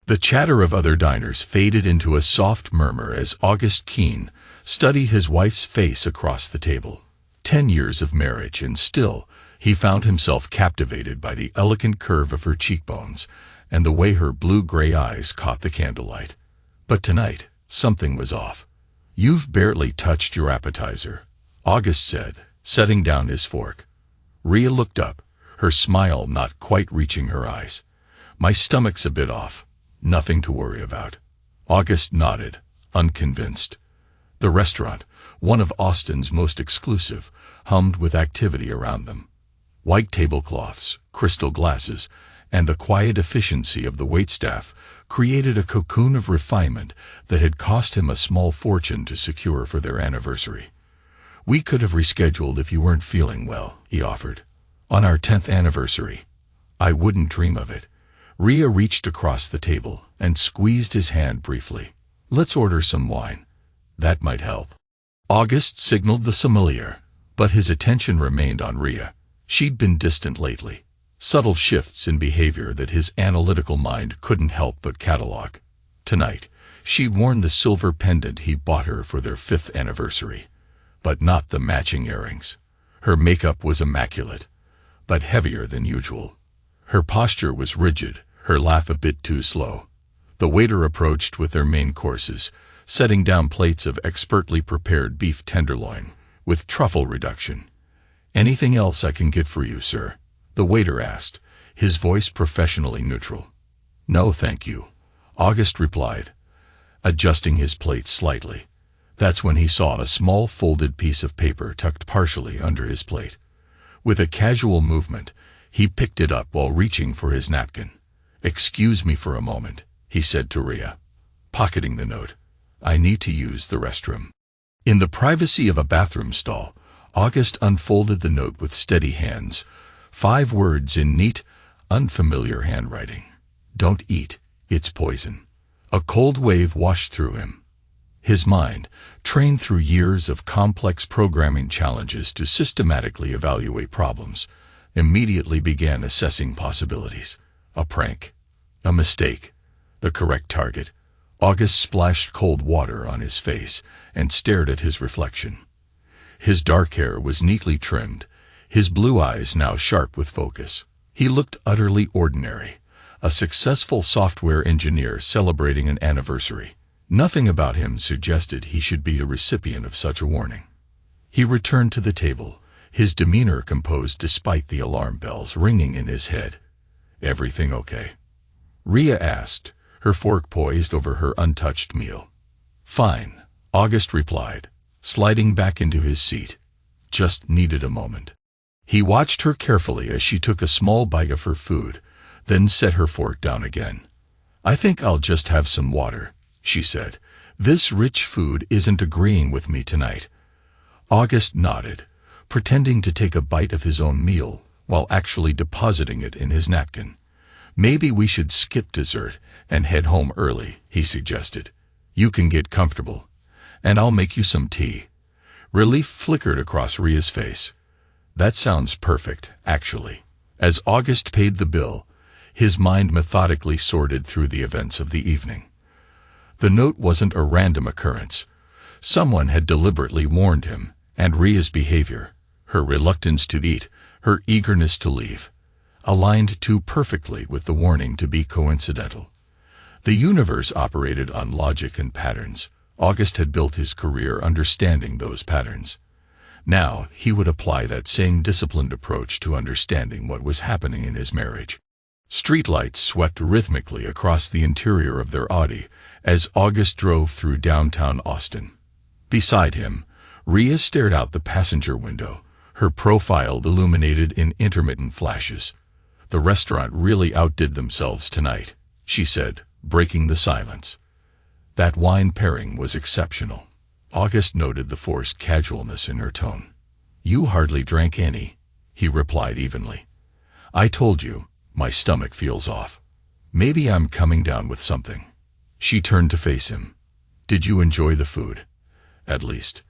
The chatter of other diners faded into a soft murmur as August Keene studied his wife's face across the table. 10 years of marriage, and still he found himself captivated by the elegant curve of her cheekbones and the way her blue-gray eyes caught the candlelight. But tonight, something was off. "You've barely touched your appetizer," August said, setting down his fork. Rhea looked up, her smile not quite reaching her eyes. "My stomach's a bit off. Nothing to worry about." August nodded, unconvinced. The restaurant, one of Austin's most exclusive, hummed with activity around them. White tablecloths, crystal glasses, and the quiet efficiency of the waitstaff created a cocoon of refinement that had cost him a small fortune to secure for their anniversary. "We could have rescheduled if you weren't feeling well," he offered. "On our 10th anniversary." "I wouldn't dream of it." Rhea reached across the table and squeezed his hand briefly. "Let's order some wine. That might help." August signaled the sommelier, but his attention remained on Rhea. She'd been distant lately, subtle shifts in behavior that his analytical mind couldn't help but catalog. Tonight, she'd worn the silver pendant he bought her for their 5th anniversary, but not the matching earrings. Her makeup was immaculate, but heavier than usual. Her posture was rigid, her laugh a bit too slow. The waiter approached with their main courses, setting down plates of expertly prepared beef tenderloin, with truffle reduction. "Anything else I can get for you, sir?" the waiter asked, his voice professionally neutral. "No, thank you," August replied, adjusting his plate slightly. That's when he saw a small folded piece of paper tucked partially under his plate. With a casual movement, he picked it up while reaching for his napkin. "Excuse me for a moment," he said to Rhea, pocketing the note. "I need to use the restroom." In the privacy of a bathroom stall, August unfolded the note with steady hands. 5 words in neat, unfamiliar handwriting. "Don't eat, it's poison." A cold wave washed through him. His mind, trained through years of complex programming challenges to systematically evaluate problems, immediately began assessing possibilities. A prank, a mistake, the correct target. August splashed cold water on his face and stared at his reflection. His dark hair was neatly trimmed, his blue eyes now sharp with focus. He looked utterly ordinary, a successful software engineer celebrating an anniversary. Nothing about him suggested he should be the recipient of such a warning. He returned to the table, his demeanor composed despite the alarm bells ringing in his head. "Everything okay?" Rhea asked, her fork poised over her untouched meal. "Fine," August replied, sliding back into his seat. "Just needed a moment." He watched her carefully as she took a small bite of her food, then set her fork down again. "I think I'll just have some water," she said. "This rich food isn't agreeing with me tonight." August nodded, pretending to take a bite of his own meal while actually depositing it in his napkin. "Maybe we should skip dessert and head home early," he suggested. "You can get comfortable, and I'll make you some tea." Relief flickered across Rhea's face. "That sounds perfect, actually." As August paid the bill, his mind methodically sorted through the events of the evening. The note wasn't a random occurrence. Someone had deliberately warned him, and Rhea's behavior, her reluctance to eat, her eagerness to leave, aligned too perfectly with the warning to be coincidental. The universe operated on logic and patterns. August had built his career understanding those patterns. Now he would apply that same disciplined approach to understanding what was happening in his marriage. Streetlights swept rhythmically across the interior of their Audi as August drove through downtown Austin. Beside him, Rhea stared out the passenger window, her profile illuminated in intermittent flashes. "The restaurant really outdid themselves tonight," she said, breaking the silence. "That wine pairing was exceptional." August noted the forced casualness in her tone. "You hardly drank any," he replied evenly. "I told you, my stomach feels off. Maybe I'm coming down with something." She turned to face him. "Did you enjoy the food?" "At least,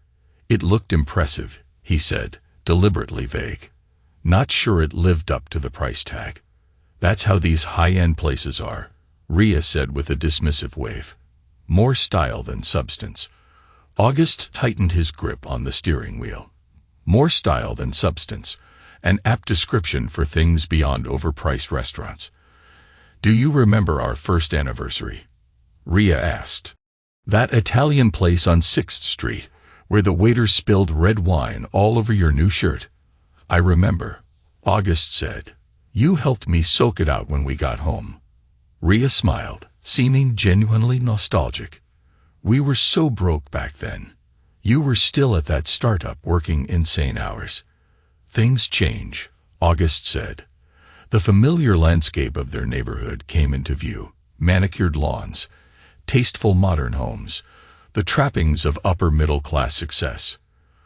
it looked impressive," he said, deliberately vague. "Not sure it lived up to the price tag." "That's how these high-end places are. Ria said with a dismissive wave. More style than substance. August tightened his grip on the steering wheel. More style than substance. An apt description for things beyond overpriced restaurants. Do you remember our first anniversary? Ria asked. That Italian place on 6th Street, where the waiter spilled red wine all over your new shirt? I remember, August said. You helped me soak it out when we got home. Ria smiled, seeming genuinely nostalgic. We were so broke back then. You were still at that startup working insane hours. Things change, August said. The familiar landscape of their neighborhood came into view. Manicured lawns, tasteful modern homes, the trappings of upper-middle-class success.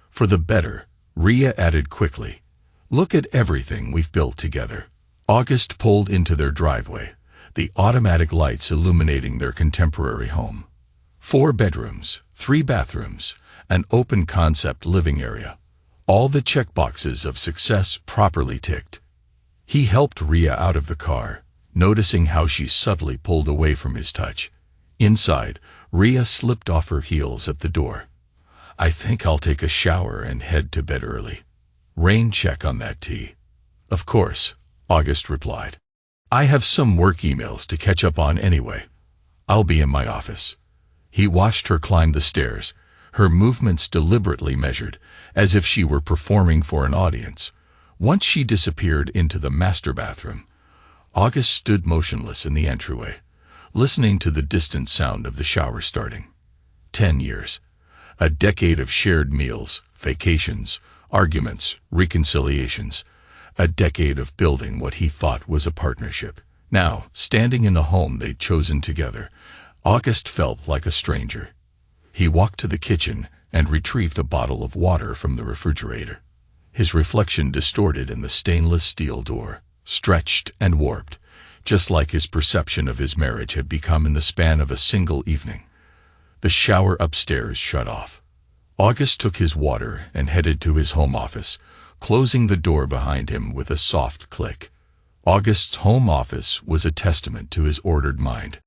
For the better, Ria added quickly. Look at everything we've built together. August pulled into their driveway, the automatic lights illuminating their contemporary home. 4 bedrooms, 3 bathrooms, an open-concept living area. All the checkboxes of success properly ticked. He helped Ria out of the car, noticing how she subtly pulled away from his touch. Inside, Ria slipped off her heels at the door. I think I'll take a shower and head to bed early. Rain check on that tea. Of course, August replied. I have some work emails to catch up on anyway. I'll be in my office. He watched her climb the stairs, her movements deliberately measured, as if she were performing for an audience. Once she disappeared into the master bathroom, August stood motionless in the entryway, listening to the distant sound of the shower starting. 10 years. A decade of shared meals, vacations, arguments, reconciliations. A decade of building what he thought was a partnership. Now, standing in the home they'd chosen together, August felt like a stranger. He walked to the kitchen and retrieved a bottle of water from the refrigerator. His reflection distorted in the stainless steel door, stretched and warped, just like his perception of his marriage had become in the span of a single evening. The shower upstairs shut off. August took his water and headed to his home office, closing the door behind him with a soft click. August's home office was a testament to his ordered mind.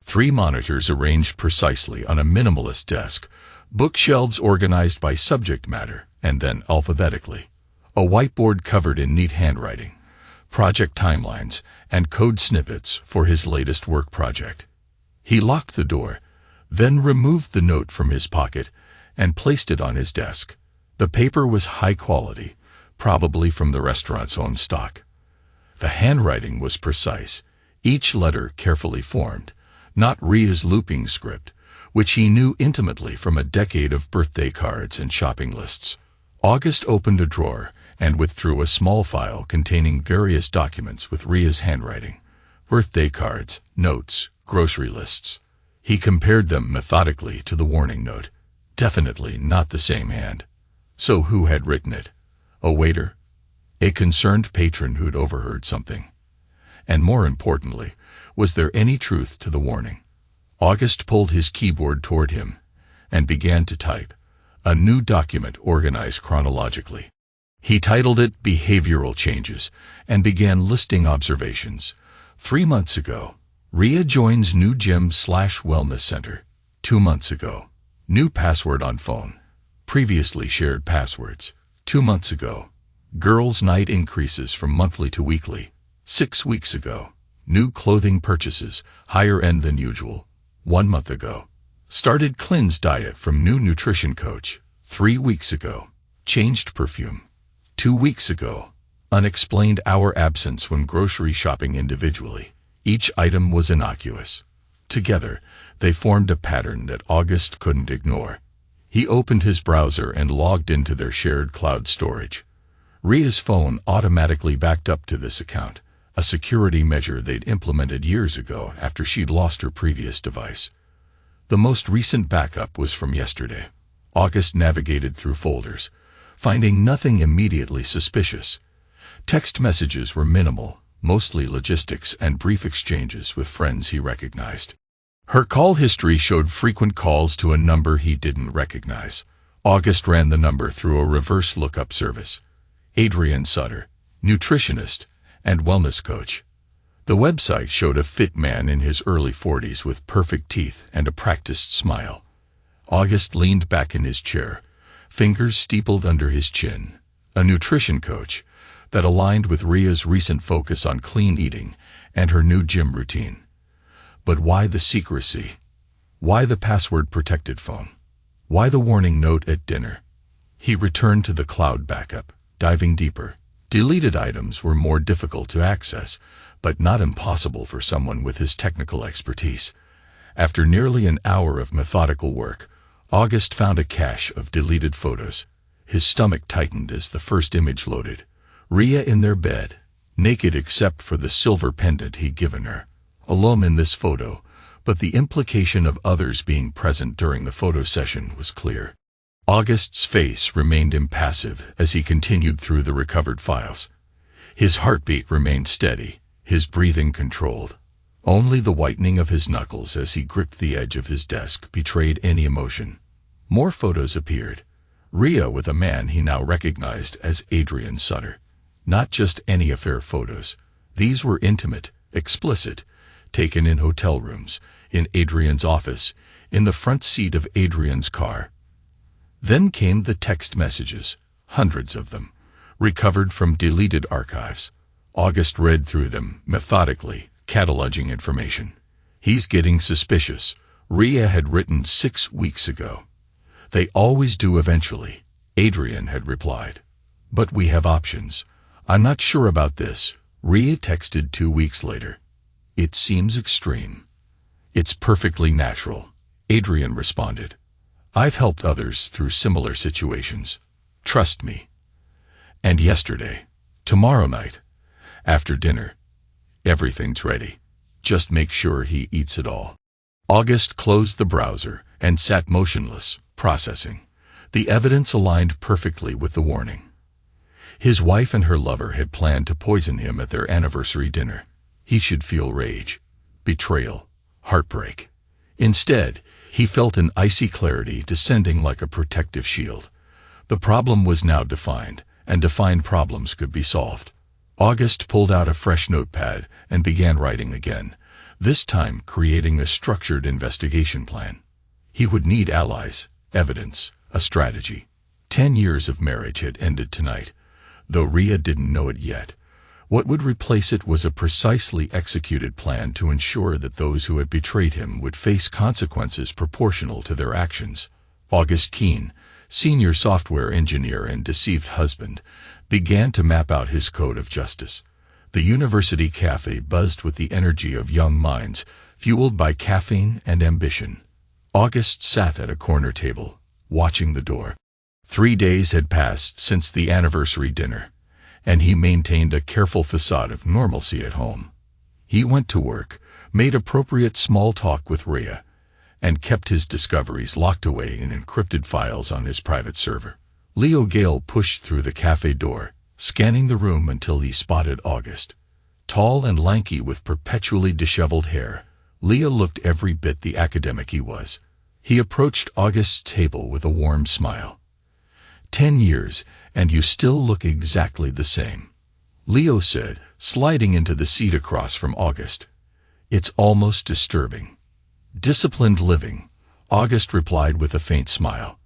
3 monitors arranged precisely on a minimalist desk, bookshelves organized by subject matter and then alphabetically, a whiteboard covered in neat handwriting, project timelines, and code snippets for his latest work project. He locked the door, then removed the note from his pocket and placed it on his desk. The paper was high quality, probably from the restaurant's own stock. The handwriting was precise, each letter carefully formed, not Ria's looping script, which he knew intimately from a decade of birthday cards and shopping lists. August opened a drawer and withdrew a small file containing various documents with Ria's handwriting. Birthday cards, notes, grocery lists. He compared them methodically to the warning note. Definitely not the same hand. So who had written it? A waiter? A concerned patron who'd overheard something? And more importantly, was there any truth to the warning? August pulled his keyboard toward him and began to type, a new document organized chronologically. He titled it Behavioral Changes and began listing observations. 3 months ago, Ria joins new gym/wellness center. 2 months ago, new password on phone. Previously shared passwords. 2 months ago, girls' night increases from monthly to weekly. 6 weeks ago, new clothing purchases, higher end than usual. 1 month ago, started cleanse diet from new nutrition coach. 3 weeks ago, changed perfume. 2 weeks ago, unexplained hour absence when grocery shopping individually. Each item was innocuous. Together, they formed a pattern that August couldn't ignore. He opened his browser and logged into their shared cloud storage. Ria's phone automatically backed up to this account, a security measure they'd implemented years ago after she'd lost her previous device. The most recent backup was from yesterday. August navigated through folders, finding nothing immediately suspicious. Text messages were minimal, mostly logistics and brief exchanges with friends he recognized. Her call history showed frequent calls to a number he didn't recognize. August ran the number through a reverse lookup service. Adrian Sutter, nutritionist and wellness coach. The website showed a fit man in his early 40s with perfect teeth and a practiced smile. August leaned back in his chair, fingers steepled under his chin. A nutrition coach that aligned with Ria's recent focus on clean eating and her new gym routine. But why the secrecy? Why the password-protected phone? Why the warning note at dinner? He returned to the cloud backup, diving deeper. Deleted items were more difficult to access, but not impossible for someone with his technical expertise. After nearly an hour of methodical work, August found a cache of deleted photos. His stomach tightened as the first image loaded. Ria in their bed, naked except for the silver pendant he'd given her. Alone in this photo, but the implication of others being present during the photo session was clear. August's face remained impassive as he continued through the recovered files. His heartbeat remained steady, his breathing controlled. Only the whitening of his knuckles as he gripped the edge of his desk betrayed any emotion. More photos appeared. Ria with a man he now recognized as Adrian Sutter. Not just any affair photos. These were intimate, explicit, taken in hotel rooms, in Adrian's office, in the front seat of Adrian's car. Then came the text messages, hundreds of them, recovered from deleted archives. August read through them, methodically, cataloging information. He's getting suspicious. Ria had written 6 weeks ago. They always do eventually, Adrian had replied. But we have options. I'm not sure about this, Ria texted 2 weeks later. It seems extreme. It's perfectly natural, Adrian responded. I've helped others through similar situations. Trust me. And yesterday, tomorrow night, after dinner, everything's ready. Just make sure he eats it all. August closed the browser and sat motionless, processing. The evidence aligned perfectly with the warning. His wife and her lover had planned to poison him at their anniversary dinner. He should feel rage, betrayal, heartbreak. Instead, he felt an icy clarity descending like a protective shield. The problem was now defined, and defined problems could be solved. August pulled out a fresh notepad and began writing again, this time creating a structured investigation plan. He would need allies, evidence, a strategy. 10 years of marriage had ended tonight, though Ria didn't know it yet. What would replace it was a precisely executed plan to ensure that those who had betrayed him would face consequences proportional to their actions. August Keene, senior software engineer and deceived husband, began to map out his code of justice. The university cafe buzzed with the energy of young minds, fueled by caffeine and ambition. August sat at a corner table, watching the door. 3 days had passed since the anniversary dinner, and he maintained a careful facade of normalcy at home. He went to work, made appropriate small talk with Ria, and kept his discoveries locked away in encrypted files on his private server. Leo Gale pushed through the cafe door, scanning the room until he spotted August. Tall and lanky with perpetually disheveled hair, Leo looked every bit the academic he was. He approached August's table with a warm smile. 10 years, and you still look exactly the same, Leo said, sliding into the seat across from August. It's almost disturbing. Disciplined living, August replied with a faint smile.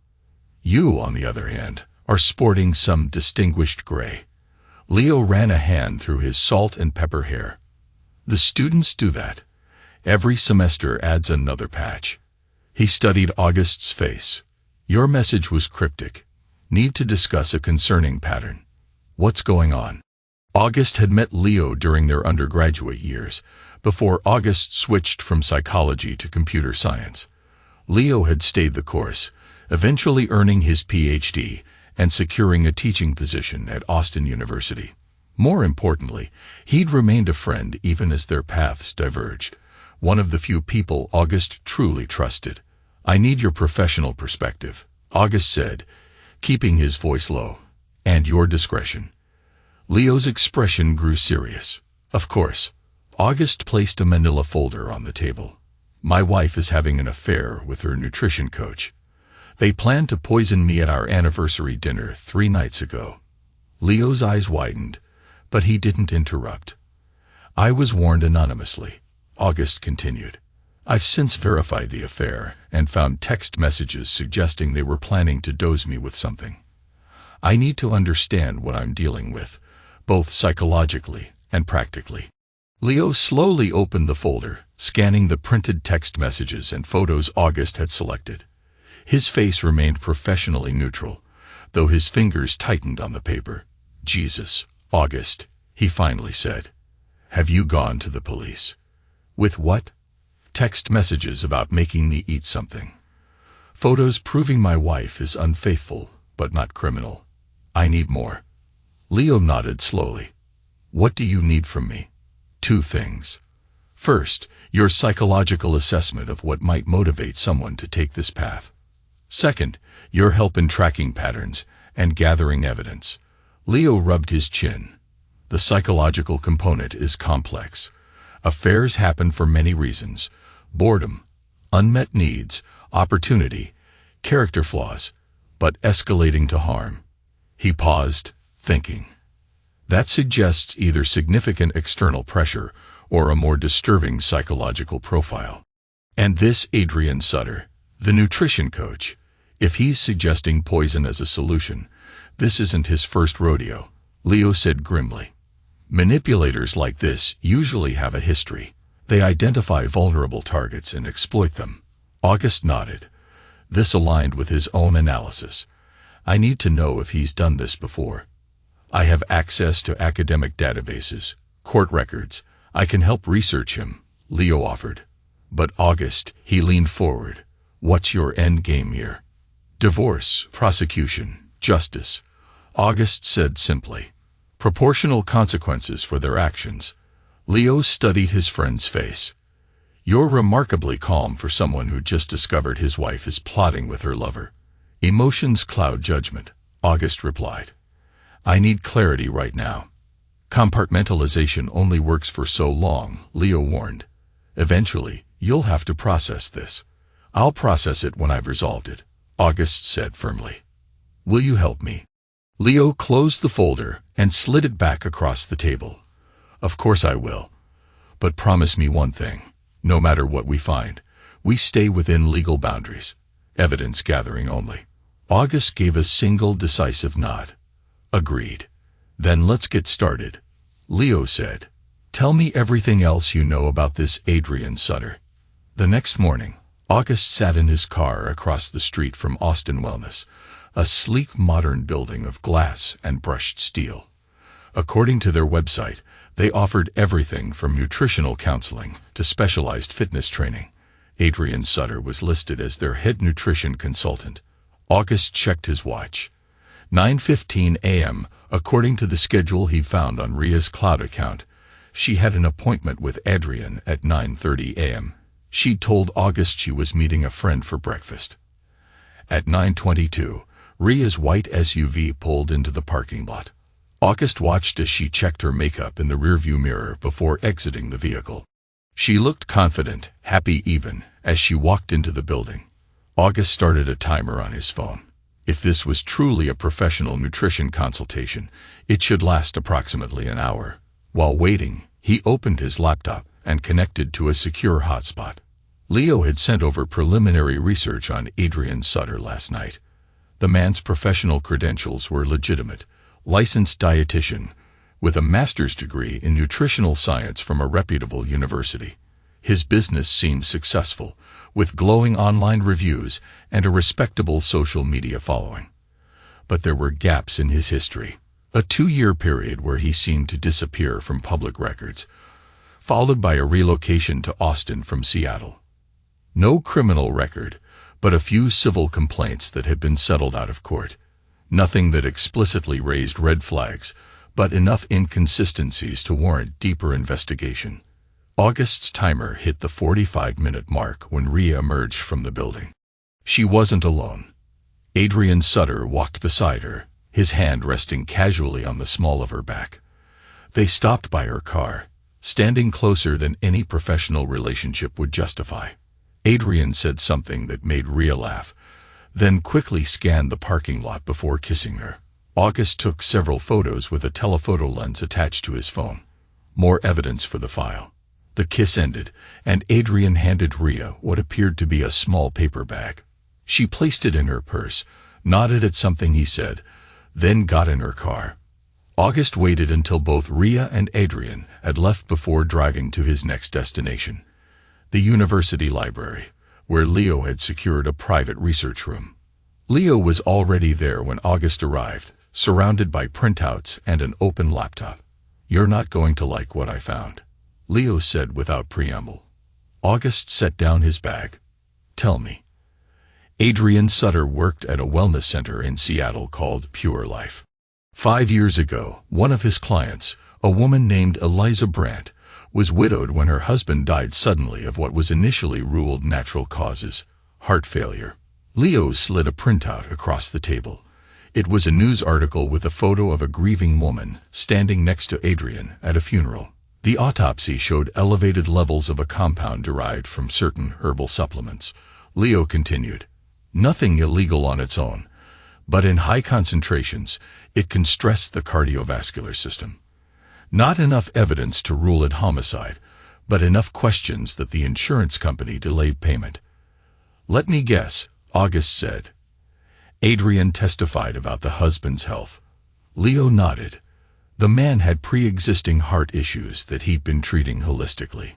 You, on the other hand, are sporting some distinguished gray. Leo ran a hand through his salt and pepper hair. The students do that. Every semester adds another patch. He studied August's face. Your message was cryptic. Need to discuss a concerning pattern. What's going on? August had met Leo during their undergraduate years, before August switched from psychology to computer science. Leo had stayed the course, eventually earning his PhD and securing a teaching position at Austin University. More importantly, he'd remained a friend even as their paths diverged, one of the few people August truly trusted. I need your professional perspective, August said, keeping his voice low. And your discretion. Leo's expression grew serious. Of course. August placed a manila folder on the table. My wife is having an affair with her nutrition coach. They planned to poison me at our anniversary dinner 3 nights ago. Leo's eyes widened, but he didn't interrupt. I was warned anonymously, August continued. I've since verified the affair and found text messages suggesting they were planning to dose me with something. I need to understand what I'm dealing with, both psychologically and practically. Leo slowly opened the folder, scanning the printed text messages and photos August had selected. His face remained professionally neutral, though his fingers tightened on the paper. Jesus, August, he finally said. Have you gone to the police? With what? Text messages about making me eat something. Photos proving my wife is unfaithful, but not criminal. I need more. Leo nodded slowly. What do you need from me? 2 things. First, your psychological assessment of what might motivate someone to take this path. Second, your help in tracking patterns and gathering evidence. Leo rubbed his chin. The psychological component is complex. Affairs happen for many reasons: boredom, unmet needs, opportunity, character flaws, but escalating to harm. He paused, thinking. That suggests either significant external pressure or a more disturbing psychological profile. And this Adrian Sutter, the nutrition coach, if he's suggesting poison as a solution, this isn't his first rodeo, Leo said grimly. Manipulators like this usually have a history. They identify vulnerable targets and exploit them. August nodded. This aligned with his own analysis. I need to know if he's done this before. I have access to academic databases, court records. I can help research him, Leo offered. But August, he leaned forward. What's your end game here? Divorce, prosecution, justice. August said simply. Proportional consequences for their actions. Leo studied his friend's face. You're remarkably calm for someone who just discovered his wife is plotting with her lover. Emotions cloud judgment, August replied. I need clarity right now. Compartmentalization only works for so long, Leo warned. Eventually, you'll have to process this. I'll process it when I've resolved it, August said firmly. Will you help me? Leo closed the folder and slid it back across the table. Of course I will. But promise me one thing. No matter what we find, we stay within legal boundaries. Evidence gathering only. August gave a single decisive nod. Agreed. Then let's get started. Leo said. Tell me everything else you know about this Adrian Sutter. The next morning, August sat in his car across the street from Austin Wellness, a sleek modern building of glass and brushed steel. According to their website, they offered everything from nutritional counseling to specialized fitness training. Adrian Sutter was listed as their head nutrition consultant. August checked his watch. 9:15 a.m., according to the schedule he found on Ria's cloud account. She had an appointment with Adrian at 9:30 a.m. She told August she was meeting a friend for breakfast. At 9:22, Ria's white SUV pulled into the parking lot. August watched as she checked her makeup in the rearview mirror before exiting the vehicle. She looked confident, happy even, as she walked into the building. August started a timer on his phone. If this was truly a professional nutrition consultation, it should last approximately an hour. While waiting, he opened his laptop and connected to a secure hotspot. Leo had sent over preliminary research on Adrian Sutter last night. The man's professional credentials were legitimate. Licensed dietitian, with a master's degree in nutritional science from a reputable university. His business seemed successful, with glowing online reviews and a respectable social media following. But there were gaps in his history. A 2-year period where he seemed to disappear from public records, followed by a relocation to Austin from Seattle. No criminal record, but a few civil complaints that had been settled out of court. Nothing that explicitly raised red flags, but enough inconsistencies to warrant deeper investigation. August's timer hit the 45-minute mark when Ria emerged from the building. She wasn't alone. Adrian Sutter walked beside her, his hand resting casually on the small of her back. They stopped by her car, standing closer than any professional relationship would justify. Adrian said something that made Ria laugh, then quickly scanned the parking lot before kissing her. August took several photos with a telephoto lens attached to his phone. More evidence for the file. The kiss ended, and Adrian handed Rhea what appeared to be a small paper bag. She placed it in her purse, nodded at something he said, then got in her car. August waited until both Rhea and Adrian had left before driving to his next destination, the university library, where Leo had secured a private research room. Leo was already there when August arrived, surrounded by printouts and an open laptop. "You're not going to like what I found," Leo said without preamble. August set down his bag. "Tell me." Adrian Sutter worked at a wellness center in Seattle called Pure Life. 5 years ago, one of his clients, a woman named Eliza Brandt, was widowed when her husband died suddenly of what was initially ruled natural causes, heart failure. Leo slid a printout across the table. It was a news article with a photo of a grieving woman standing next to Adrian at a funeral. The autopsy showed elevated levels of a compound derived from certain herbal supplements. Leo continued, "Nothing illegal on its own, but in high concentrations, it can stress the cardiovascular system. Not enough evidence to rule it homicide, but enough questions that the insurance company delayed payment." "Let me guess," August said. Adrian testified about the husband's health. Leo nodded. The man had pre-existing heart issues that he'd been treating holistically.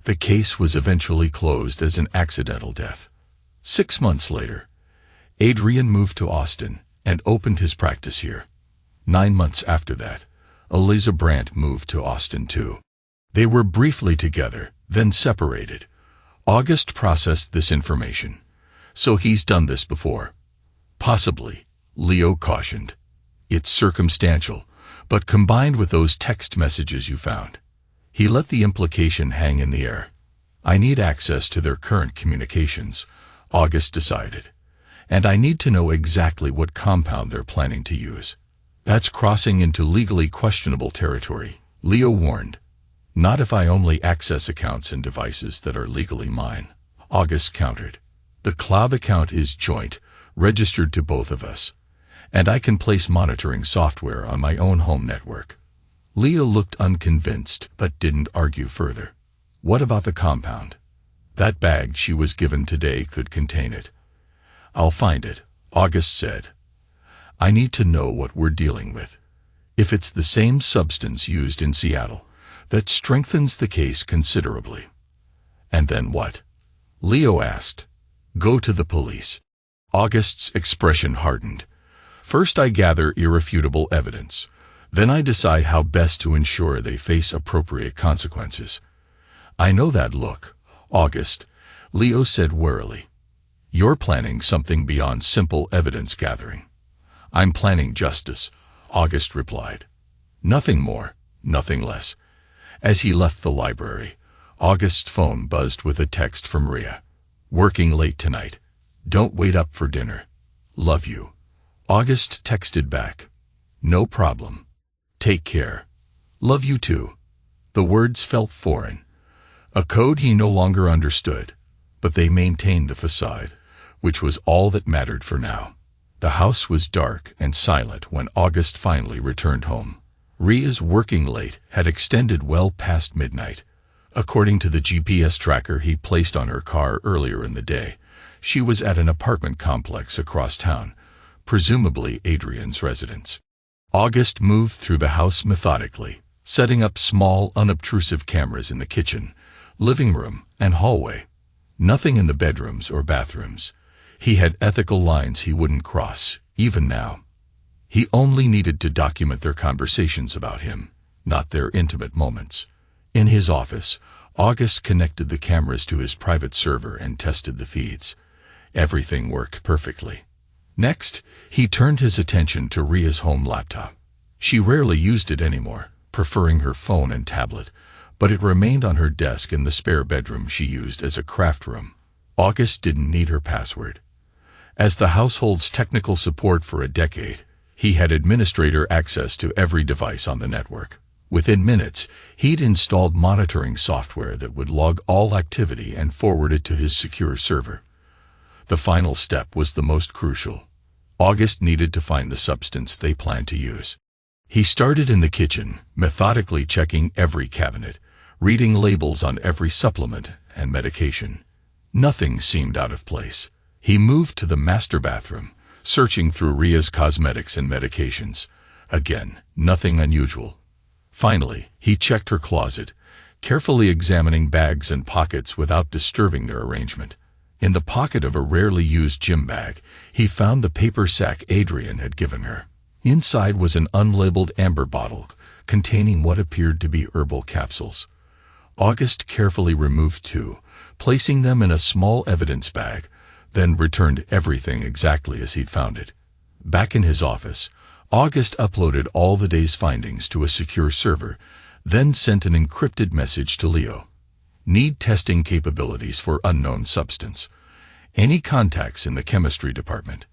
The case was eventually closed as an accidental death. 6 months later, Adrian moved to Austin and opened his practice here. 9 months after that, Eliza Brandt moved to Austin too. They were briefly together, then separated. August processed this information. "So he's done this before?" "Possibly," Leo cautioned. "It's circumstantial, but combined with those text messages you found." He let the implication hang in the air. "I need access to their current communications," August decided. "And I need to know exactly what compound they're planning to use." "That's crossing into legally questionable territory," Leo warned. "Not if I only access accounts and devices that are legally mine," August countered. "The cloud account is joint, registered to both of us, and I can place monitoring software on my own home network." Leo looked unconvinced but didn't argue further. "What about the compound?" "That bag she was given today could contain it." "I'll find it," August said. "I need to know what we're dealing with. If it's the same substance used in Seattle, that strengthens the case considerably." "And then what?" Leo asked. "Go to the police." August's expression hardened. "First I gather irrefutable evidence. Then I decide how best to ensure they face appropriate consequences." "I know that look, August," Leo said warily. "You're planning something beyond simple evidence gathering." "I'm planning justice," August replied. "Nothing more, nothing less." As he left the library, August's phone buzzed with a text from Rhea. "Working late tonight. Don't wait up for dinner. Love you." August texted back, "No problem. Take care. Love you too." The words felt foreign, a code he no longer understood, but they maintained the facade, which was all that mattered for now. The house was dark and silent when August finally returned home. Rhea's working late had extended well past midnight. According to the GPS tracker he placed on her car earlier in the day, she was at an apartment complex across town, presumably Adrian's residence. August moved through the house methodically, setting up small, unobtrusive cameras in the kitchen, living room, and hallway. Nothing in the bedrooms or bathrooms. He had ethical lines he wouldn't cross, even now. He only needed to document their conversations about him, not their intimate moments. In his office, August connected the cameras to his private server and tested the feeds. Everything worked perfectly. Next, he turned his attention to Rhea's home laptop. She rarely used it anymore, preferring her phone and tablet, but it remained on her desk in the spare bedroom she used as a craft room. August didn't need her password. As the household's technical support for a decade, he had administrator access to every device on the network. Within minutes, he'd installed monitoring software that would log all activity and forward it to his secure server. The final step was the most crucial. August needed to find the substance they planned to use. He started in the kitchen, methodically checking every cabinet, reading labels on every supplement and medication. Nothing seemed out of place. He moved to the master bathroom, searching through Ria's cosmetics and medications. Again, nothing unusual. Finally, he checked her closet, carefully examining bags and pockets without disturbing their arrangement. In the pocket of a rarely used gym bag, he found the paper sack Adrian had given her. Inside was an unlabeled amber bottle containing what appeared to be herbal capsules. August carefully removed two, placing them in a small evidence bag, then returned everything exactly as he'd found it. Back in his office, August uploaded all the day's findings to a secure server, then sent an encrypted message to Leo. Need testing capabilities for unknown substance. Any contacts in the chemistry department?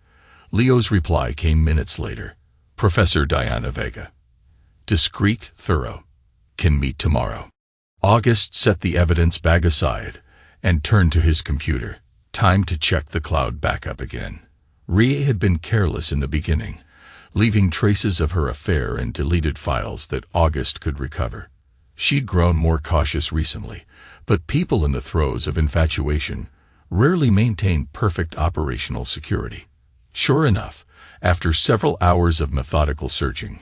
Leo's reply came minutes later. Professor Diana Vega. Discreet, thorough. Can meet tomorrow. August set the evidence bag aside and turned to his computer. Time to check the cloud backup again. Ria had been careless in the beginning, leaving traces of her affair in deleted files that August could recover. She'd grown more cautious recently, but people in the throes of infatuation rarely maintain perfect operational security. Sure enough, after several hours of methodical searching,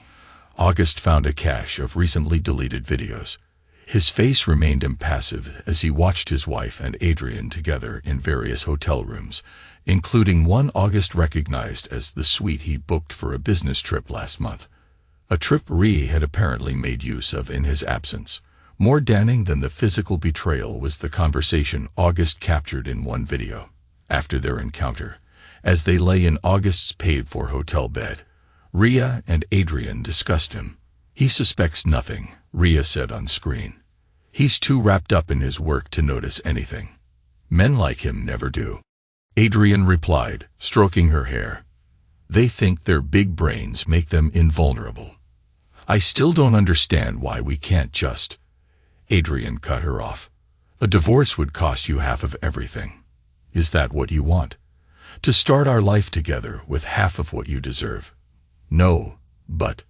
August found a cache of recently deleted videos. His face remained impassive as he watched his wife and Adrian together in various hotel rooms, including one August recognized as the suite he booked for a business trip last month. A trip Ria had apparently made use of in his absence. More damning than the physical betrayal was the conversation August captured in one video. After their encounter, as they lay in August's paid-for hotel bed, Ria and Adrian discussed him. He suspects nothing, Ria said on screen. He's too wrapped up in his work to notice anything. Men like him never do. Adrian replied, stroking her hair. They think their big brains make them invulnerable. I still don't understand why we can't just... Adrian cut her off. A divorce would cost you half of everything. Is that what you want? To start our life together with half of what you deserve? No, but...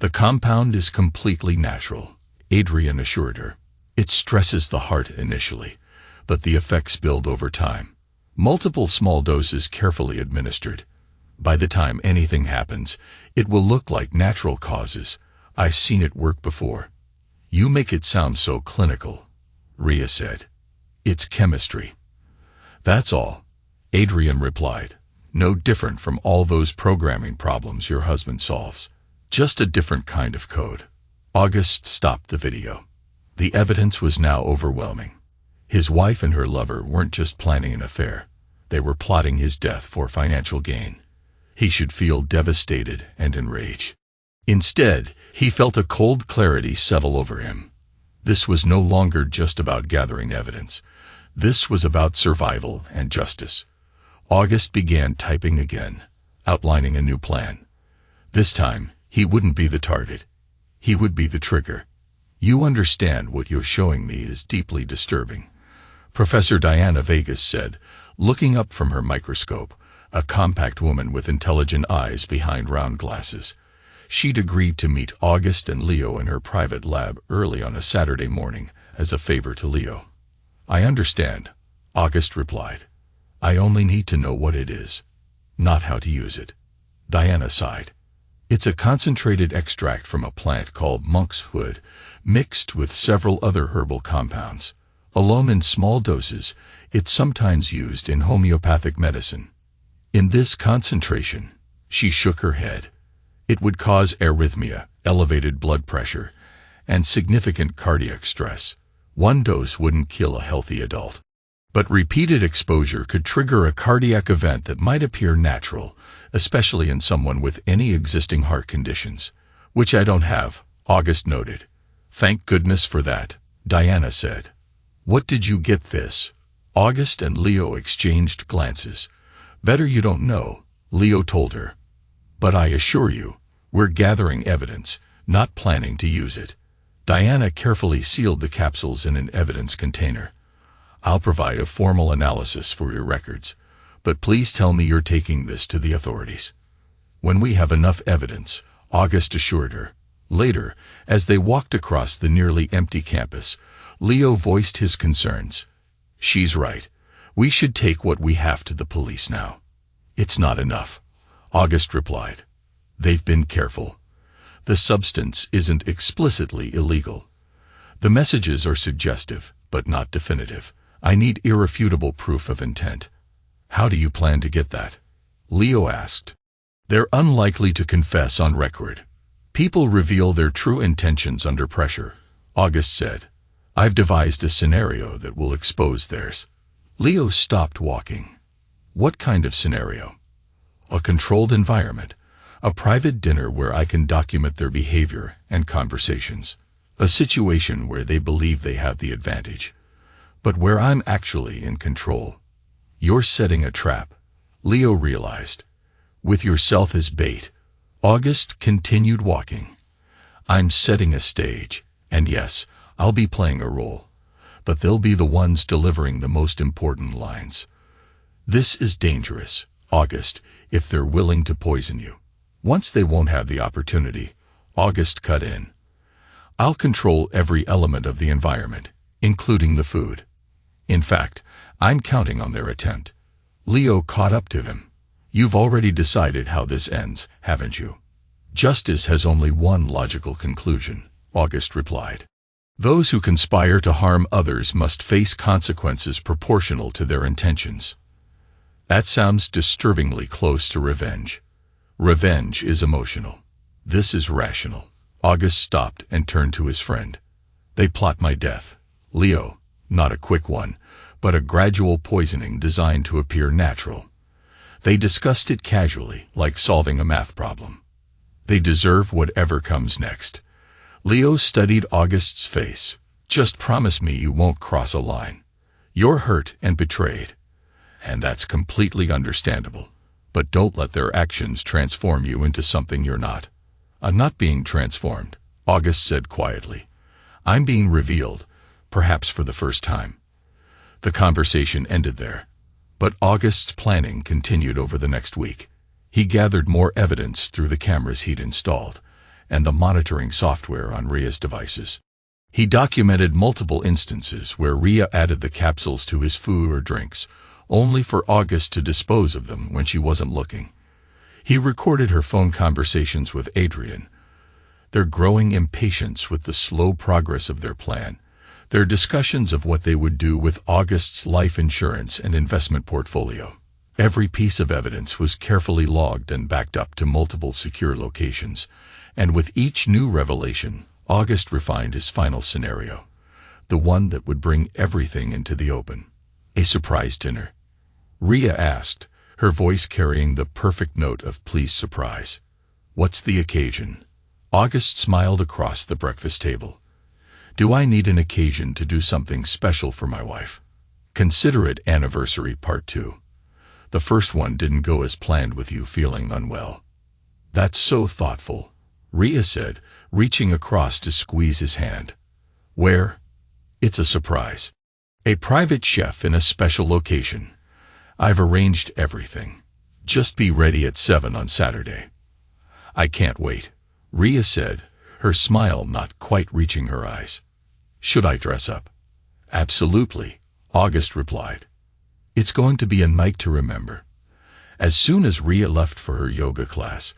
The compound is completely natural, Adrian assured her. It stresses the heart initially, but the effects build over time. Multiple small doses carefully administered. By the time anything happens, it will look like natural causes. I've seen it work before. You make it sound so clinical, Ria said. It's chemistry. That's all, Adrian replied. No different from all those programming problems your husband solves. Just a different kind of code. August stopped the video. The evidence was now overwhelming. His wife and her lover weren't just planning an affair. They were plotting his death for financial gain. He should feel devastated and enraged. Instead, he felt a cold clarity settle over him. This was no longer just about gathering evidence. This was about survival and justice. August began typing again, outlining a new plan. This time, he wouldn't be the target. He would be the trigger. You understand what you're showing me is deeply disturbing, Professor Diana Vegas said, looking up from her microscope, a compact woman with intelligent eyes behind round glasses. She'd agreed to meet August and Leo in her private lab early on a Saturday morning as a favor to Leo. I understand, August replied. I only need to know what it is, not how to use it. Diana sighed. It's a concentrated extract from a plant called monk's hood, mixed with several other herbal compounds. Alone in small doses, it's sometimes used in homeopathic medicine. In this concentration, she shook her head. It would cause arrhythmia, elevated blood pressure, and significant cardiac stress. One dose wouldn't kill a healthy adult. But repeated exposure could trigger a cardiac event that might appear natural, especially in someone with any existing heart conditions, which I don't have, August noted. Thank goodness for that, Diana said. What did you get this? August and Leo exchanged glances. Better you don't know, Leo told her. But I assure you, we're gathering evidence, not planning to use it. Diana carefully sealed the capsules in an evidence container. I'll provide a formal analysis for your records, but please tell me you're taking this to the authorities. When we have enough evidence, August assured her. Later, as they walked across the nearly empty campus, Leo voiced his concerns. "She's right. We should take what we have to the police now." "It's not enough," August replied. "They've been careful. The substance isn't explicitly illegal. The messages are suggestive, but not definitive. I need irrefutable proof of intent." "How do you plan to get that?" Leo asked. "They're unlikely to confess on record. People reveal their true intentions under pressure," August said. "I've devised a scenario that will expose theirs." Leo stopped walking. "What kind of scenario?" "A controlled environment. A private dinner where I can document their behavior and conversations. A situation where they believe they have the advantage, but where I'm actually in control." "You're setting a trap," Leo realized. "With yourself as bait." August continued walking. "I'm setting a stage, and yes, I'll be playing a role, but they'll be the ones delivering the most important lines. This is dangerous, August, if they're willing to poison you. Once they won't have the opportunity," August cut in. "I'll control every element of the environment, including the food. In fact, I'm counting on their attempt." Leo caught up to him. "You've already decided how this ends, haven't you?" "Justice has only one logical conclusion," August replied. "Those who conspire to harm others must face consequences proportional to their intentions." "That sounds disturbingly close to revenge." "Revenge is emotional. This is rational." August stopped and turned to his friend. "They plot my death, Leo, not a quick one, but a gradual poisoning designed to appear natural. They discussed it casually, like solving a math problem. They deserve whatever comes next." Leo studied August's face. "Just promise me you won't cross a line. You're hurt and betrayed, and that's completely understandable. But don't let their actions transform you into something you're not." "I'm not being transformed," August said quietly. "I'm being revealed, perhaps for the first time." The conversation ended there. But August's planning continued over the next week. He gathered more evidence through the cameras he'd installed and the monitoring software on Ria's devices. He documented multiple instances where Ria added the capsules to his food or drinks, only for August to dispose of them when she wasn't looking. He recorded her phone conversations with Adrian, their growing impatience with the slow progress of their plan, their discussions of what they would do with August's life insurance and investment portfolio. Every piece of evidence was carefully logged and backed up to multiple secure locations, and with each new revelation, August refined his final scenario, the one that would bring everything into the open. "A surprise dinner?" Ria asked, her voice carrying the perfect note of pleased surprise. "What's the occasion?" August smiled across the breakfast table. "Do I need an occasion to do something special for my wife? Consider it anniversary part 2. The first one didn't go as planned with you feeling unwell." "That's so thoughtful," Ria said, reaching across to squeeze his hand. "Where?" "It's a surprise. A private chef in a special location. I've arranged everything. Just be ready at 7 on Saturday." "I can't wait," Ria said, her smile not quite reaching her eyes. "Should I dress up?" "Absolutely," August replied. "It's going to be a night to remember." As soon as Ria left for her yoga class,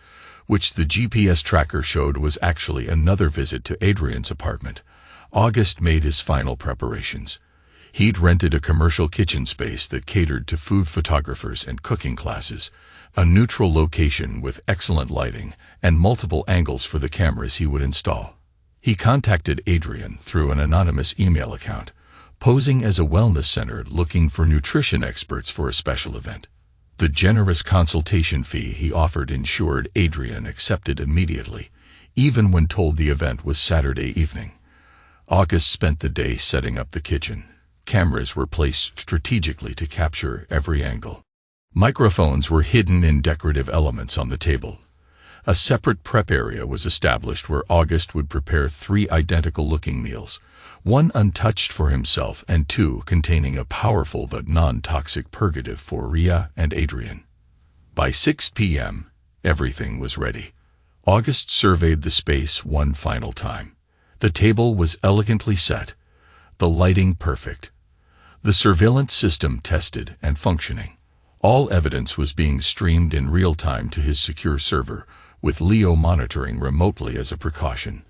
which the GPS tracker showed was actually another visit to Adrian's apartment, August made his final preparations. He'd rented a commercial kitchen space that catered to food photographers and cooking classes, a neutral location with excellent lighting and multiple angles for the cameras he would install. He contacted Adrian through an anonymous email account, posing as a wellness center looking for nutrition experts for a special event. The generous consultation fee he offered ensured Adrian accepted immediately, even when told the event was Saturday evening. August spent the day setting up the kitchen. Cameras were placed strategically to capture every angle. Microphones were hidden in decorative elements on the table. A separate prep area was established where August would prepare 3 identical-looking meals, 1 untouched for himself and 2 containing a powerful but non-toxic purgative for Ria and Adrian. By 6 p.m., everything was ready. August surveyed the space one final time. The table was elegantly set, the lighting perfect, the surveillance system tested and functioning. All evidence was being streamed in real time to his secure server, with Leo monitoring remotely as a precaution.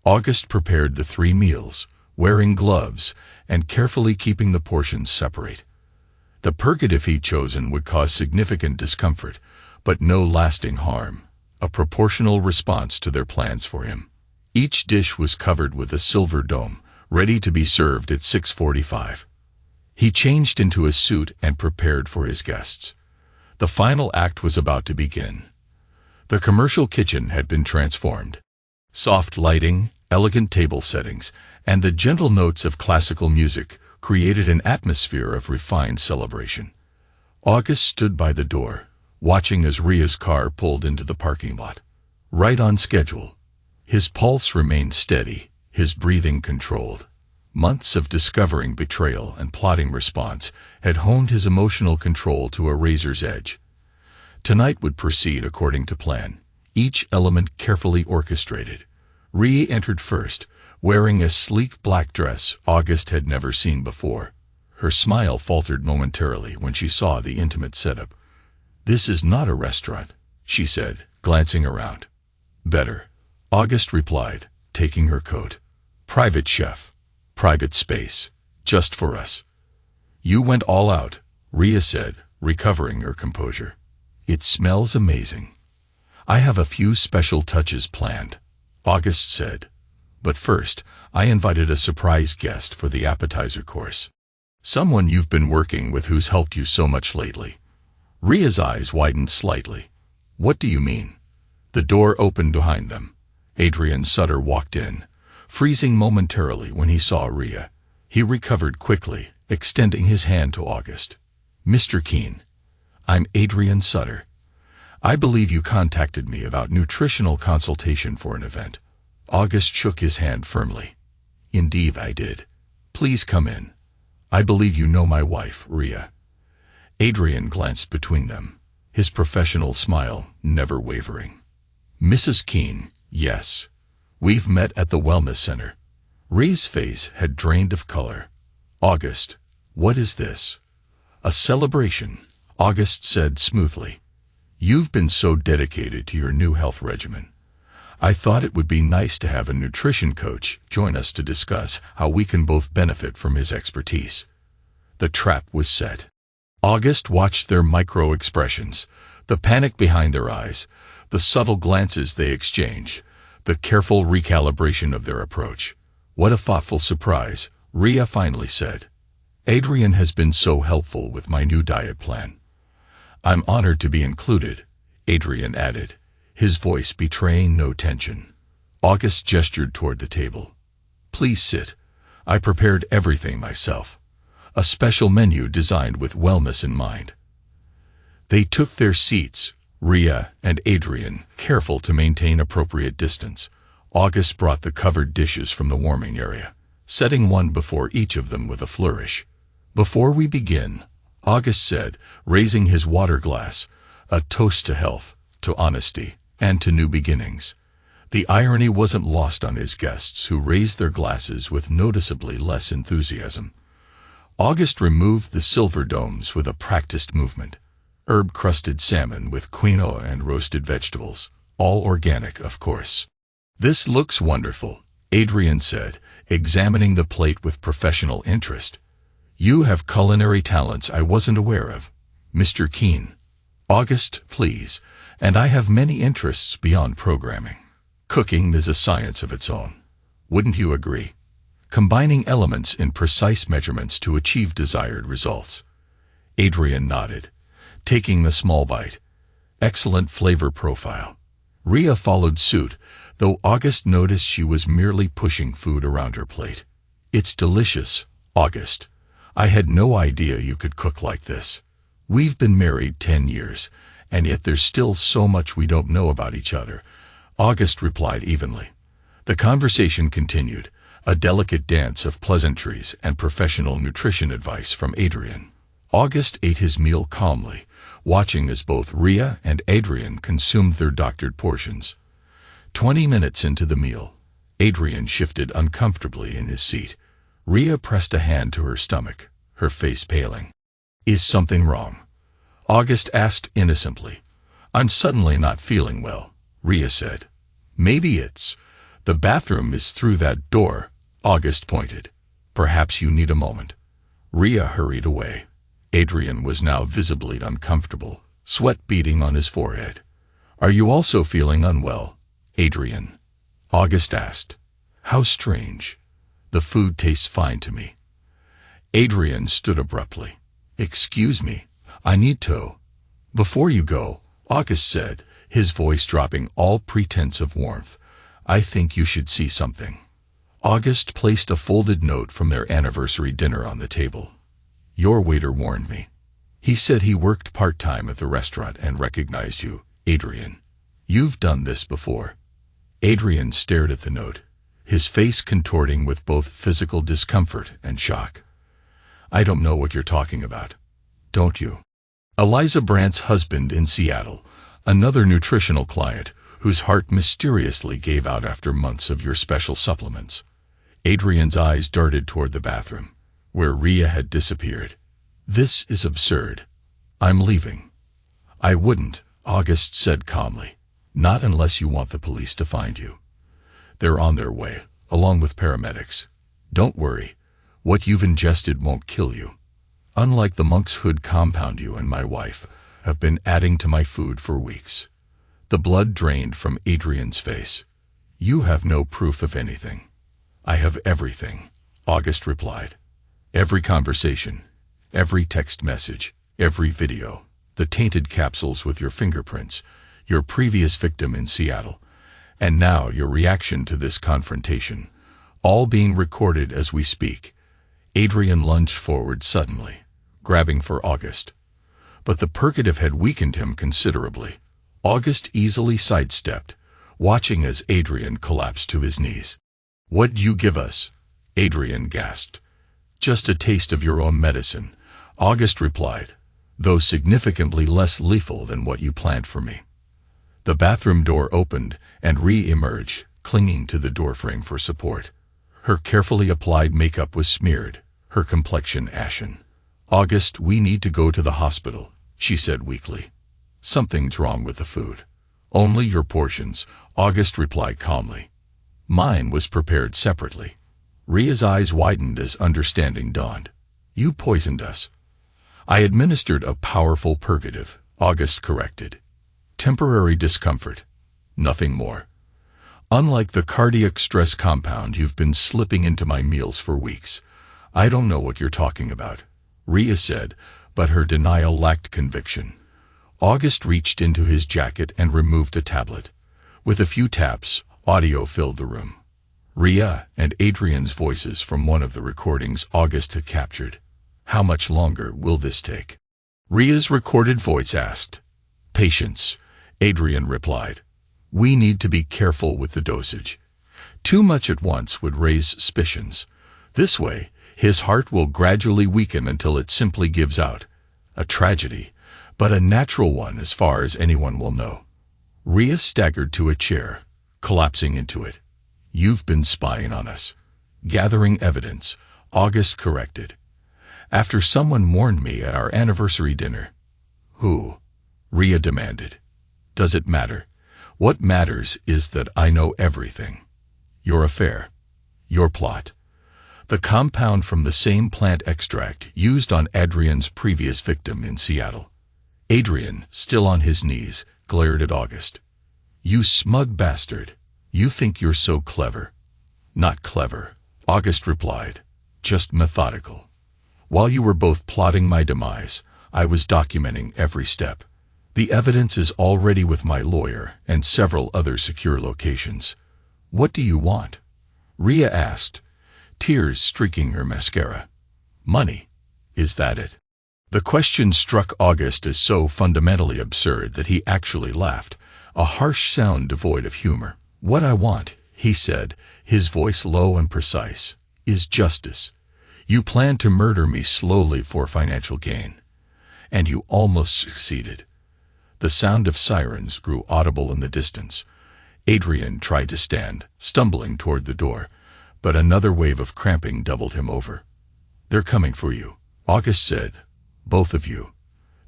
August prepared the 3 meals, wearing gloves and carefully keeping the portions separate. The purgative he'd chosen would cause significant discomfort, but no lasting harm, a proportional response to their plans for him. Each dish was covered with a silver dome, ready to be served at 6:45. He changed into a suit and prepared for his guests. The final act was about to begin. The commercial kitchen had been transformed. Soft lighting, elegant table settings, and the gentle notes of classical music created an atmosphere of refined celebration. August stood by the door, watching as Ria's car pulled into the parking lot. Right on schedule. His pulse remained steady, his breathing controlled. Months of discovering betrayal and plotting response had honed his emotional control to a razor's edge. Tonight would proceed according to plan, each element carefully orchestrated. Ria entered first, wearing a sleek black dress August had never seen before. Her smile faltered momentarily when she saw the intimate setup. "This is not a restaurant," she said, glancing around. "Better," August replied, taking her coat. "Private chef. Private space. Just for us." "You went all out," Ria said, recovering her composure. "It smells amazing." "I have a few special touches planned," August said. "But first, I invited a surprise guest for the appetizer course. Someone you've been working with who's helped you so much lately." Ria's eyes widened slightly. "What do you mean?" The door opened behind them. Adrian Sutter walked in, freezing momentarily when he saw Ria. He recovered quickly, extending his hand to August. "Mr. Keene, I'm Adrian Sutter. I believe you contacted me about nutritional consultation for an event." August shook his hand firmly. "Indeed I did. Please come in. I believe you know my wife, Ria." Adrian glanced between them, his professional smile never wavering. "Mrs. Keene, yes. We've met at the wellness center." Ria's face had drained of color. "August, what is this?" "A celebration," August said smoothly. "You've been so dedicated to your new health regimen. I thought it would be nice to have a nutrition coach join us to discuss how we can both benefit from his expertise." The trap was set. August watched their micro-expressions, the panic behind their eyes, the subtle glances they exchanged, the careful recalibration of their approach. "What a thoughtful surprise," Ria finally said. "Adrian has been so helpful with my new diet plan." "I'm honored to be included," Adrian added, his voice betraying no tension. August gestured toward the table. "Please sit. I prepared everything myself. A special menu designed with wellness in mind." They took their seats, Ria and Adrian, careful to maintain appropriate distance. August brought the covered dishes from the warming area, setting one before each of them with a flourish. "Before we begin," August said, raising his water glass, "a toast to health, to honesty, and to new beginnings." The irony wasn't lost on his guests, who raised their glasses with noticeably less enthusiasm. August removed the silver domes with a practiced movement. Herb-crusted salmon with quinoa and roasted vegetables, all organic, of course. "This looks wonderful," Adrian said, examining the plate with professional interest. "You have culinary talents I wasn't aware of, Mr. Keene." "August, please, and I have many interests beyond programming. Cooking is a science of its own. Wouldn't you agree? Combining elements in precise measurements to achieve desired results." Adrian nodded, taking the small bite. "Excellent flavor profile." Ria followed suit, though August noticed she was merely pushing food around her plate. "It's delicious, August. I had no idea you could cook like this. We've been married 10 years, and yet there's still so much we don't know about each other," August replied evenly. The conversation continued, a delicate dance of pleasantries and professional nutrition advice from Adrian. August ate his meal calmly, watching as both Ria and Adrian consumed their doctored portions. 20 minutes into the meal, Adrian shifted uncomfortably in his seat. Rhea pressed a hand to her stomach, her face paling. "Is something wrong?" August asked innocently. "I'm suddenly not feeling well," Rhea said. "Maybe it's... the bathroom is through that door," August pointed. "Perhaps you need a moment." Rhea hurried away. Adrian was now visibly uncomfortable, sweat beading on his forehead. "Are you also feeling unwell, Adrian?" August asked. "How strange. The food tastes fine to me." Adrian stood abruptly. "Excuse me, I need to..." "Before you go," August said, his voice dropping all pretense of warmth, "I think you should see something." August placed a folded note from their anniversary dinner on the table. "Your waiter warned me. He said he worked part-time at the restaurant and recognized you, Adrian. You've done this before." Adrian stared at the note, his face contorting with both physical discomfort and shock. "I don't know what you're talking about. Don't you?" Eliza Brandt's husband in Seattle, another nutritional client, whose heart mysteriously gave out after months of your special supplements. Adrian's eyes darted toward the bathroom, where Rhea had disappeared. "This is absurd. I'm leaving." "I wouldn't," August said calmly. "Not unless you want the police to find you. They're on their way, along with paramedics. Don't worry, what you've ingested won't kill you. Unlike the Monk's Hood compound, you and my wife have been adding to my food for weeks." The blood drained from Adrian's face. "You have no proof of anything." "I have everything," August replied. "Every conversation, every text message, every video, the tainted capsules with your fingerprints, your previous victim in Seattle, and now your reaction to this confrontation, all being recorded as we speak." Adrian lunged forward suddenly, grabbing for August. But the purgative had weakened him considerably. August easily sidestepped, watching as Adrian collapsed to his knees. "What'd you give us?" Adrian gasped. "Just a taste of your own medicine," August replied, "though significantly less lethal than what you planned for me." The bathroom door opened, and Rhea emerged, clinging to the doorframe for support. Her carefully applied makeup was smeared, her complexion ashen. "August, we need to go to the hospital," she said weakly. "Something's wrong with the food." "Only your portions," August replied calmly. "Mine was prepared separately." Rhea's eyes widened as understanding dawned. "You poisoned us." "I administered a powerful purgative," August corrected. "Temporary discomfort. Nothing more. Unlike the cardiac stress compound you've been slipping into my meals for weeks." "I don't know what you're talking about," Rhea said, but her denial lacked conviction. August reached into his jacket and removed a tablet. With a few taps, audio filled the room. Rhea and Adrian's voices from one of the recordings August had captured. "How much longer will this take?" Rhea's recorded voice asked. "Patience," Adrian replied. "We need to be careful with the dosage. Too much at once would raise suspicions. This way, his heart will gradually weaken until it simply gives out. A tragedy, but a natural one as far as anyone will know." Rhea staggered to a chair, collapsing into it. "You've been spying on us." "Gathering evidence," August corrected. "After someone warned me at our anniversary dinner." "Who?" Rhea demanded. "Does it matter? What matters is that I know everything. Your affair. Your plot. The compound from the same plant extract used on Adrian's previous victim in Seattle." Adrian, still on his knees, glared at August. "You smug bastard. You think you're so clever." "Not clever," August replied. "Just methodical. While you were both plotting my demise, I was documenting every step. The evidence is already with my lawyer and several other secure locations." "What do you want?" Rhea asked, tears streaking her mascara. "Money. Is that it?" The question struck August as so fundamentally absurd that he actually laughed, a harsh sound devoid of humor. "What I want," he said, his voice low and precise, "is justice. You planned to murder me slowly for financial gain. And you almost succeeded." The sound of sirens grew audible in the distance. Adrian tried to stand, stumbling toward the door, but another wave of cramping doubled him over. "They're coming for you," August said. "Both of you.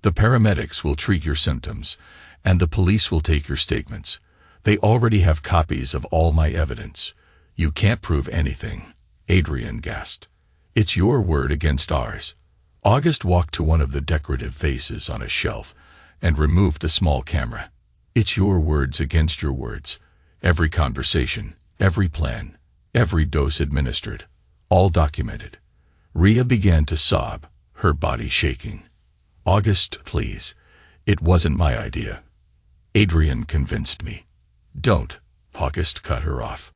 The paramedics will treat your symptoms, and the police will take your statements. They already have copies of all my evidence. You can't prove anything," Adrian gasped. "It's your word against ours." August walked to one of the decorative vases on a shelf and removed a small camera. "It's your words against your words. Every conversation, every plan, every dose administered, all documented." Rhea began to sob, her body shaking. "August, please. It wasn't my idea. Adrian convinced me." "Don't," August cut her off.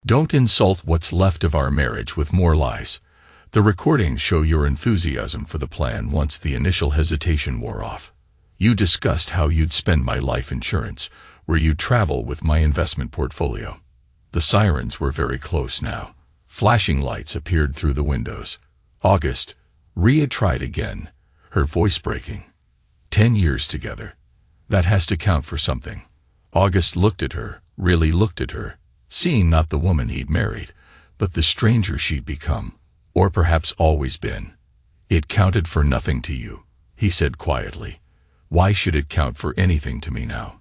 "Don't insult what's left of our marriage with more lies. The recordings show your enthusiasm for the plan once the initial hesitation wore off. You discussed how you'd spend my life insurance, where you'd travel with my investment portfolio." The sirens were very close now. Flashing lights appeared through the windows. "August," Rhea tried again, her voice breaking. 10 years together. That has to count for something." August looked at her, really looked at her, seeing not the woman he'd married, but the stranger she'd become, or perhaps always been. "It counted for nothing to you," he said quietly. "Why should it count for anything to me now?"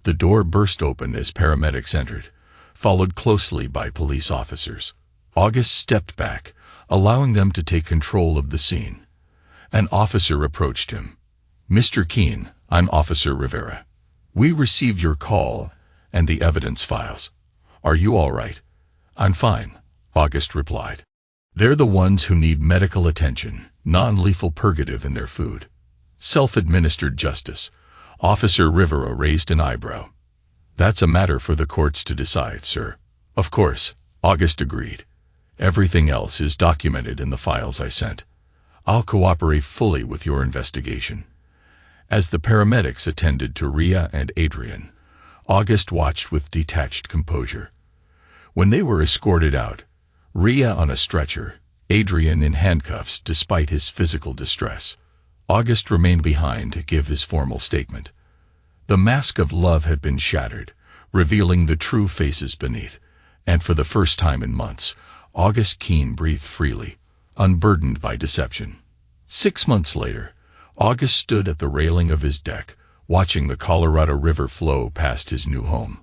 The door burst open as paramedics entered, followed closely by police officers. August stepped back, allowing them to take control of the scene. An officer approached him. "Mr. Keene, I'm Officer Rivera. We received your call and the evidence files. Are you all right?" "I'm fine," August replied. "They're the ones who need medical attention, non-lethal purgative in their food." "Self-administered justice." Officer Rivera raised an eyebrow. "That's a matter for the courts to decide, sir." "Of course," August agreed. "Everything else is documented in the files I sent. I'll cooperate fully with your investigation." As the paramedics attended to Rhea and Adrian, August watched with detached composure. When they were escorted out, Rhea on a stretcher, Adrian in handcuffs despite his physical distress, August remained behind to give his formal statement. The mask of love had been shattered, revealing the true faces beneath, and for the first time in months, August Keene breathed freely, unburdened by deception. 6 months later, August stood at the railing of his deck, watching the Colorado River flow past his new home.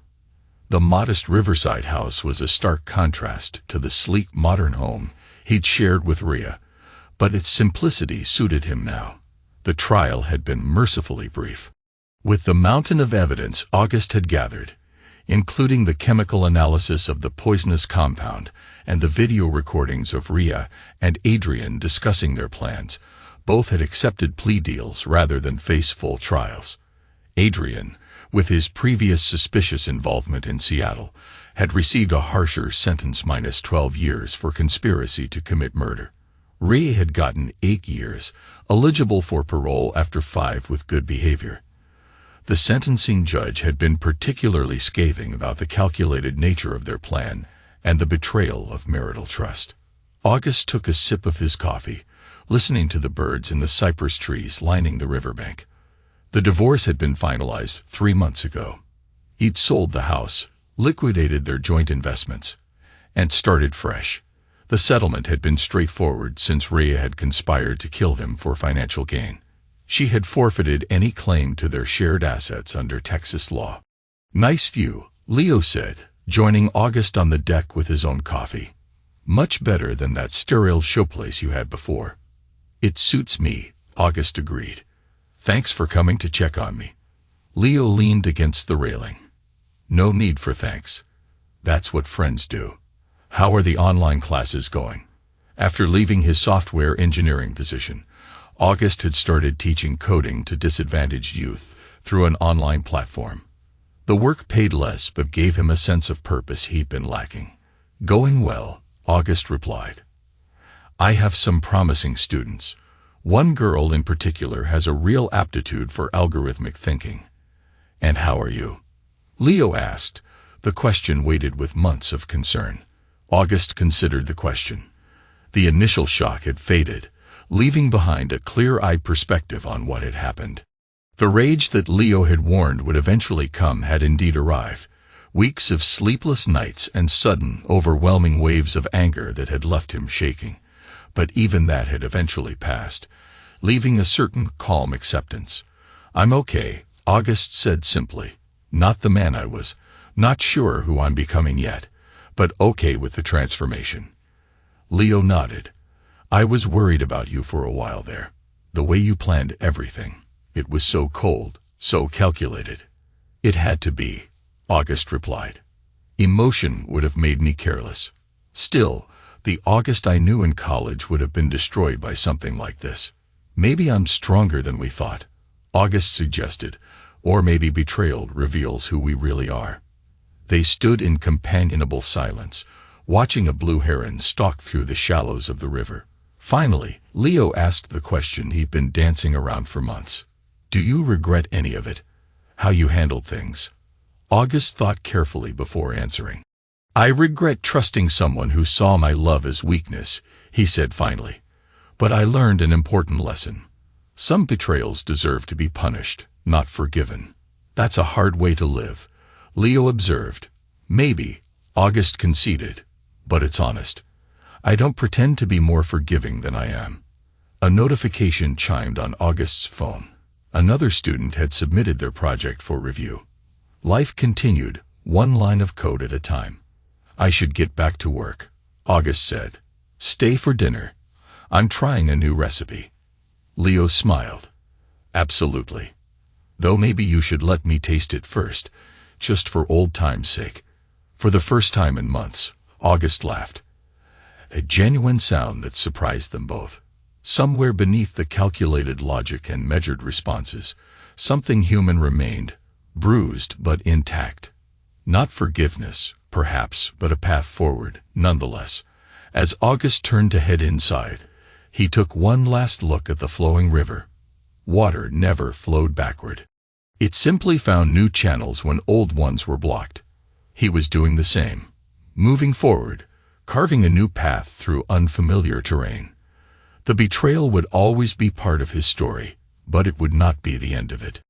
The modest riverside house was a stark contrast to the sleek modern home he'd shared with Rhea, but its simplicity suited him now. The trial had been mercifully brief. With the mountain of evidence August had gathered, including the chemical analysis of the poisonous compound and the video recordings of Rhea and Adrian discussing their plans, both had accepted plea deals rather than face full trials. Adrian, with his previous suspicious involvement in Seattle, had received a harsher sentence minus 12 years for conspiracy to commit murder. Rhea had gotten 8 years, eligible for parole after 5 with good behavior. The sentencing judge had been particularly scathing about the calculated nature of their plan and the betrayal of marital trust. August took a sip of his coffee, listening to the birds in the cypress trees lining the riverbank. The divorce had been finalized 3 months ago. He'd sold the house, liquidated their joint investments, and started fresh. The settlement had been straightforward since Rhea had conspired to kill him for financial gain. She had forfeited any claim to their shared assets under Texas law. "Nice view," Leo said, joining August on the deck with his own coffee. "Much better than that sterile showplace you had before." "It suits me," August agreed. "Thanks for coming to check on me." Leo leaned against the railing. "No need for thanks. That's what friends do. How are the online classes going?" After leaving his software engineering position, August had started teaching coding to disadvantaged youth through an online platform. The work paid less but gave him a sense of purpose he'd been lacking. "Going well," August replied. "I have some promising students. One girl in particular has a real aptitude for algorithmic thinking." "And how are you?" Leo asked. The question weighted with months of concern. August considered the question. The initial shock had faded, leaving behind a clear-eyed perspective on what had happened. The rage that Leo had warned would eventually come had indeed arrived, Weeks of sleepless nights and sudden, overwhelming waves of anger that had left him shaking. But even that had eventually passed, leaving a certain calm acceptance. "I'm okay," August said simply. "Not the man I was, not sure who I'm becoming yet, but okay with the transformation." Leo nodded. "I was worried about you for a while there. The way you planned everything. It was so cold, so calculated." "It had to be," August replied. "Emotion would have made me careless. Still, the August I knew in college would have been destroyed by something like this." "Maybe I'm stronger than we thought," August suggested, "or maybe betrayal reveals who we really are." They stood in companionable silence, watching a blue heron stalk through the shallows of the river. Finally, Leo asked the question he'd been dancing around for months. "Do you regret any of it? How you handled things?" August thought carefully before answering. "I regret trusting someone who saw my love as weakness," he said finally. "But I learned an important lesson. Some betrayals deserve to be punished, not forgiven." "That's a hard way to live," Leo observed. "Maybe," August conceded, "but it's honest. I don't pretend to be more forgiving than I am." A notification chimed on August's phone. Another student had submitted their project for review. Life continued, one line of code at a time. "I should get back to work," August said. "Stay for dinner. I'm trying a new recipe." Leo smiled. "Absolutely. Though maybe you should let me taste it first, just for old time's sake." For the first time in months, August laughed. A genuine sound that surprised them both. Somewhere beneath the calculated logic and measured responses, something human remained, bruised but intact. Not forgiveness, perhaps, but a path forward, nonetheless. As August turned to head inside, he took one last look at the flowing river. Water never flowed backward. It simply found new channels when old ones were blocked. He was doing the same, moving forward, carving a new path through unfamiliar terrain. The betrayal would always be part of his story, but it would not be the end of it.